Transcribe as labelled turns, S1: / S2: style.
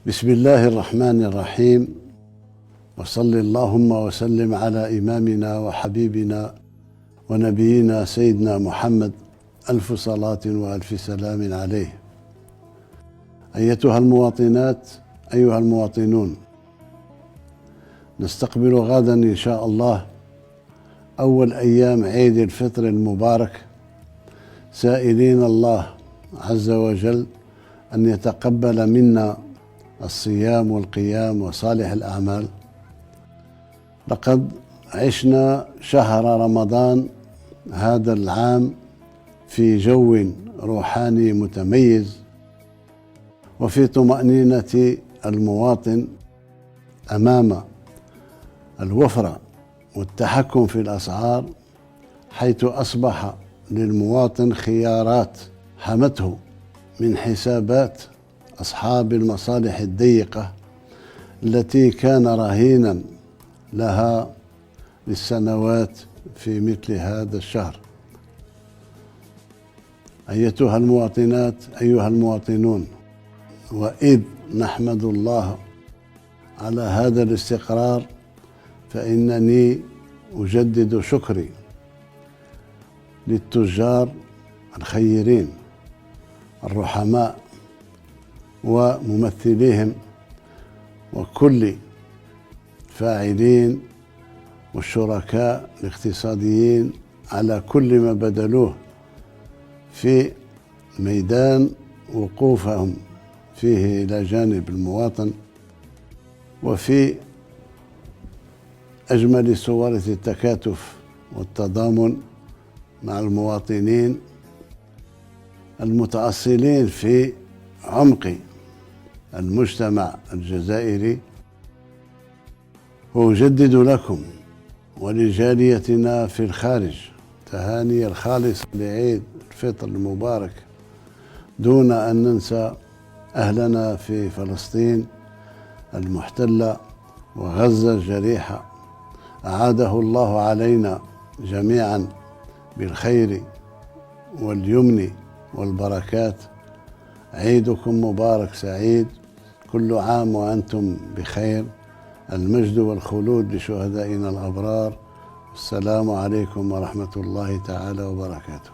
S1: بسم الله الرحمن الرحيم، وصل اللهم وسلم على إمامنا وحبيبنا ونبينا سيدنا محمد، ألف صلاة وألف سلام عليه. أيتها المواطنات، أيها المواطنون، نستقبل غدا إن شاء الله أول أيام عيد الفطر المبارك، سائلين الله عز وجل أن يتقبل منا الصيام والقيام وصالح الأعمال. لقد عشنا شهر رمضان هذا العام في جو روحاني متميز، وفي طمأنينة المواطن أمام الوفرة والتحكم في الأسعار، حيث أصبح للمواطن خيارات حمته من حسابات أصحاب المصالح الضيقة التي كان رهينا لها للسنوات في مثل هذا الشهر. أيتها المواطنات، أيها المواطنون، وإذ نحمد الله على هذا الاستقرار، فإنني أجدد شكري للتجار الخيرين الرحماء وممثليهم وكل فاعلين والشركاء الاقتصاديين على كل ما بذلوه في ميدان وقوفهم فيه إلى جانب المواطن، وفي أجمل صور التكاتف والتضامن مع المواطنين المتأصلين في عمق المجتمع الجزائري. وأجدد لكم ولجاليتنا في الخارج تهاني الخالصة لعيد الفطر المبارك، دون أن ننسى أهلنا في فلسطين المحتلة وغزة الجريحة. أعاده الله علينا جميعا بالخير واليمن والبركات. عيدكم مبارك سعيد، كل عام وأنتم بخير. المجد والخلود لشهدائنا الأبرار. السلام عليكم ورحمة الله تعالى وبركاته.